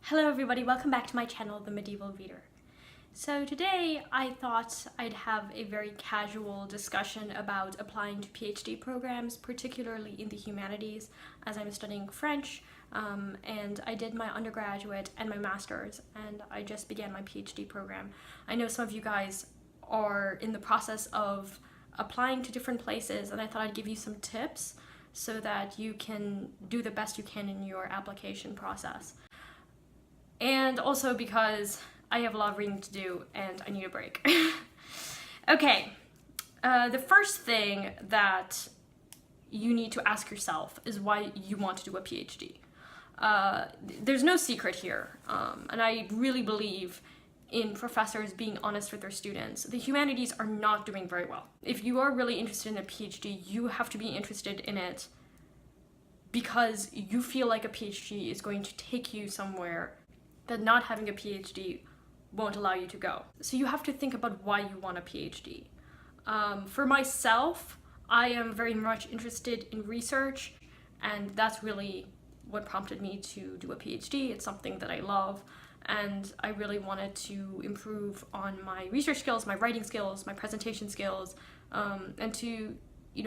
Hello everybody, welcome back to my channel, The Medieval Reader. So today I thought I'd have a very casual discussion about applying to PhD programs, particularly in the humanities, as I'm studying French, and I did my undergraduate and my master's, and I just began my PhD program. I know some of you guys are in the process of applying to different places, and I thought I'd give you some tips so that you can do the best you can in your application process. And also because I have a lot of reading to do and I need a break. Okay, the first thing that you need to ask yourself is why you want to do a PhD. There's no secret here, and I really believe in professors being honest with their students. The humanities are not doing very well. If you are really interested in a PhD, you have to be interested in it because you feel like a PhD is going to take you somewhere that not having a PhD won't allow you to go. So you have to think about why you want a PhD. For myself, I am very much interested in research, and that's really what prompted me to do a PhD. It's something that I love, and I really wanted to improve on my research skills, my writing skills, my presentation skills, and to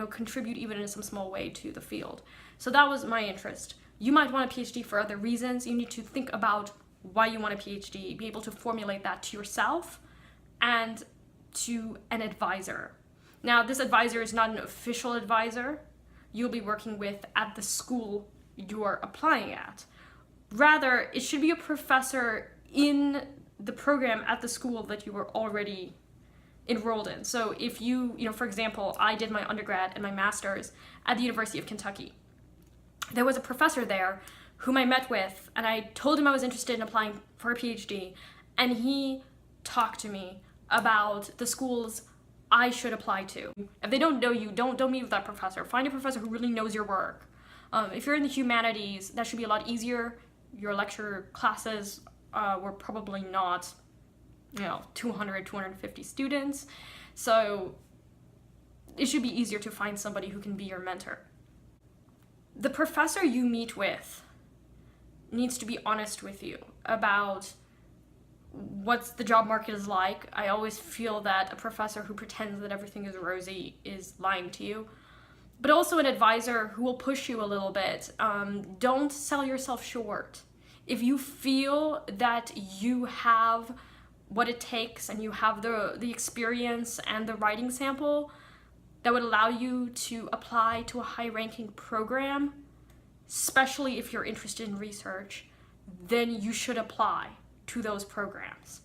contribute even in some small way to the field. So that was my interest. You might want a PhD for other reasons. You need to think about why you want a PhD, be able to formulate that to yourself and to an advisor. Now, this advisor is not an official advisor you'll be working with at the school you're applying at. Rather, it should be a professor in the program at the school that you were already enrolled in. So if for example, I did my undergrad and my master's at the University of Kentucky. There was a professor there whom I met with, and I told him I was interested in applying for a PhD, and he talked to me about the schools I should apply to. If they don't know you, don't meet with that professor. Find a professor who really knows your work. If you're in the humanities, that should be a lot easier. Your lecture classes were probably not 200, 250 students, so it should be easier to find somebody who can be your mentor. The professor you meet with needs to be honest with you about what the job market is like. I always feel that a professor who pretends that everything is rosy is lying to you. But also an advisor who will push you a little bit. Don't sell yourself short. If you feel that you have what it takes and you have the experience and the writing sample that would allow you to apply to a high-ranking program, especially if you're interested in research, then you should apply to those programs.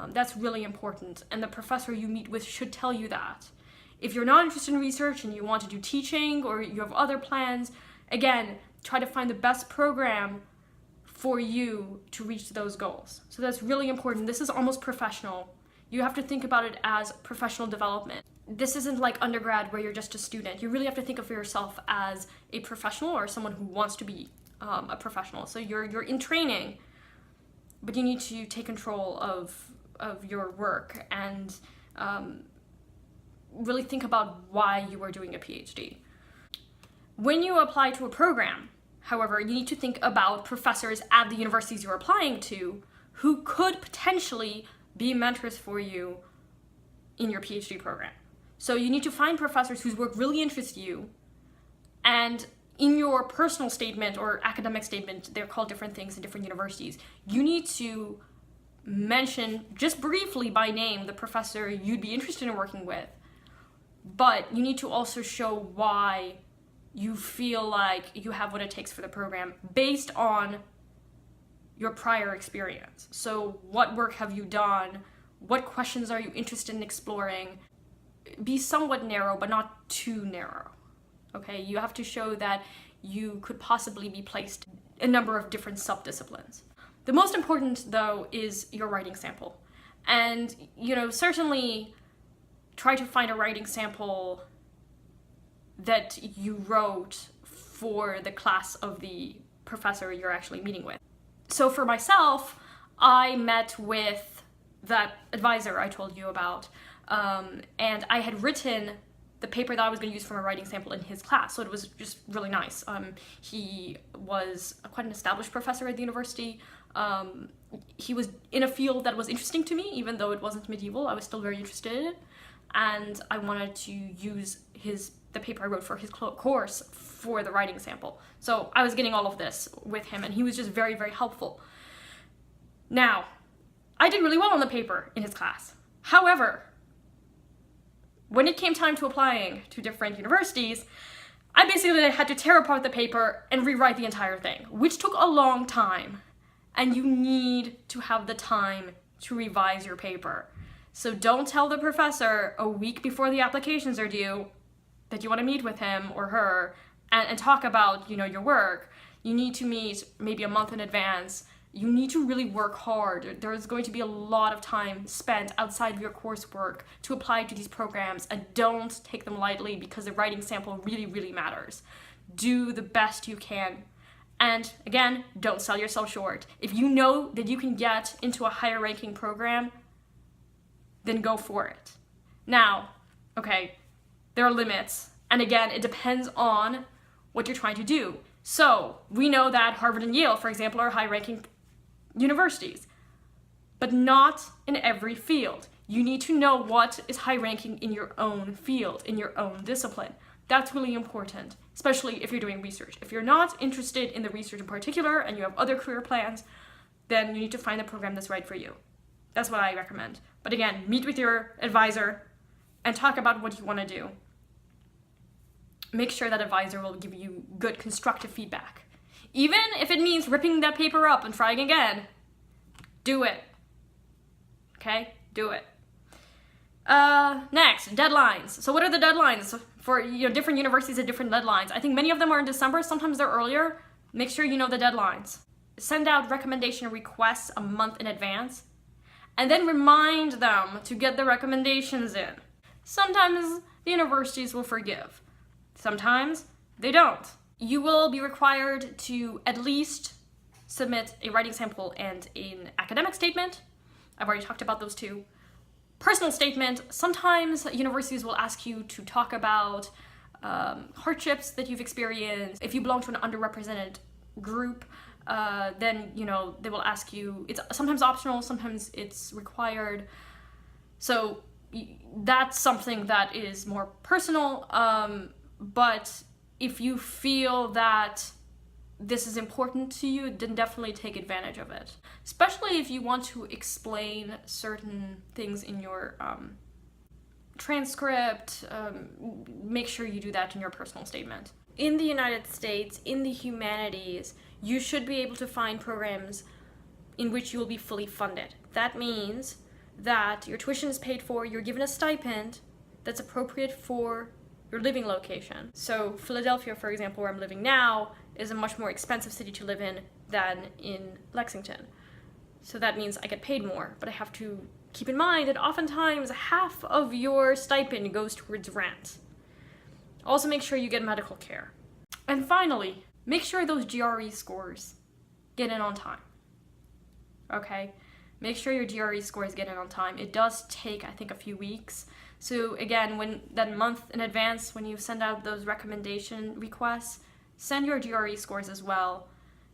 That's really important, and the professor you meet with should tell you that. If you're not interested in research and you want to do teaching or you have other plans, again, try to find the best program for you to reach those goals. So that's really important. This is almost professional. You have to think about it as professional development. This isn't like undergrad where you're just a student. You really have to think of yourself as a professional or someone who wants to be a professional. So you're in training, but you need to take control of your work and really think about why you are doing a PhD. When you apply to a program, however, you need to think about professors at the universities you're applying to who could potentially be mentors for you in your PhD program. So you need to find professors whose work really interests you, and in your personal statement or academic statement, they're called different things in different universities, you need to mention just briefly by name the professor you'd be interested in working with, but you need to also show why you feel like you have what it takes for the program based on your prior experience. So what work have you done? What questions are you interested in exploring? Be somewhat narrow, but not too narrow, okay? You have to show that you could possibly be placed in a number of different subdisciplines. The most important, though, is your writing sample. And, certainly try to find a writing sample that you wrote for the class of the professor you're actually meeting with. So for myself, I met with that advisor I told you about, and I had written the paper that I was going to use for my writing sample in his class, so it was just really nice. He was quite an established professor at the university. He was in a field that was interesting to me, even though it wasn't medieval. I was still very interested in it, and I wanted to use the paper I wrote for his course for the writing sample. So I was getting all of this with him, and he was just very, very helpful. Now, I did really well on the paper in his class. However, when it came time to applying to different universities, I basically had to tear apart the paper and rewrite the entire thing, which took a long time. And you need to have the time to revise your paper. So don't tell the professor a week before the applications are due that you want to meet with him or her and talk about, your work. You need to meet maybe a month in advance. You need to really work hard. There's going to be a lot of time spent outside of your coursework to apply to these programs, and don't take them lightly because the writing sample really, really matters. Do the best you can. And again, don't sell yourself short. If you know that you can get into a higher ranking program, then go for it. Now, okay, there are limits. And again, it depends on what you're trying to do. So we know that Harvard and Yale, for example, are high ranking universities, but not in every field. You need to know what is high ranking in your own field, in your own discipline. That's really important, especially if you're doing research. If you're not interested in the research in particular and you have other career plans, then you need to find the program that's right for you. That's what I recommend. But again, meet with your advisor and talk about what you want to do. Make sure that advisor will give you good constructive feedback. Even if it means ripping that paper up and trying again, do it. Okay? Do it. Next, deadlines. So what are the deadlines for different universities at different deadlines? I think many of them are in December, sometimes they're earlier. Make sure you know the deadlines. Send out recommendation requests a month in advance, and then remind them to get the recommendations in. Sometimes the universities will forgive. Sometimes they don't. You will be required to at least submit a writing sample and an academic statement. I've already talked about those two. Personal statement. Sometimes universities will ask you to talk about hardships that you've experienced. If you belong to an underrepresented group, then they will ask you. It's sometimes optional, sometimes it's required. So that's something that is more personal. But if you feel that this is important to you, then definitely take advantage of it. Especially if you want to explain certain things in your transcript, make sure you do that in your personal statement. In the United States, in the humanities, you should be able to find programs in which you will be fully funded. That means that your tuition is paid for, you're given a stipend that's appropriate for your living location. So Philadelphia, for example, where I'm living now, is a much more expensive city to live in than in Lexington. So that means I get paid more, but I have to keep in mind that oftentimes half of your stipend goes towards rent. Also make sure you get medical care. And finally, make sure those GRE scores get in on time. Okay? Make sure your GRE scores get in on time. It does take, I think, a few weeks. So again, when that month in advance, when you send out those recommendation requests, send your GRE scores as well.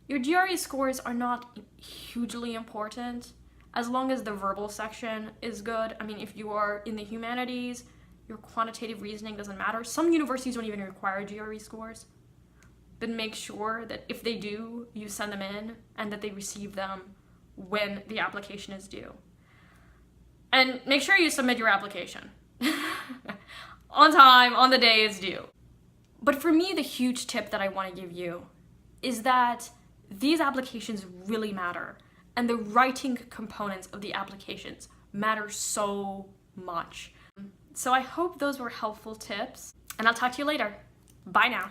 Your GRE scores are not hugely important as long as the verbal section is good. I mean, if you are in the humanities, your quantitative reasoning doesn't matter. Some universities don't even require GRE scores. But make sure that if they do, you send them in and that they receive them when the application is due. And make sure you submit your application on time, on the day it's due. But for me, the huge tip that I want to give you is that these applications really matter, and the writing components of the applications matter so much. So I hope those were helpful tips, and I'll talk to you later. Bye now.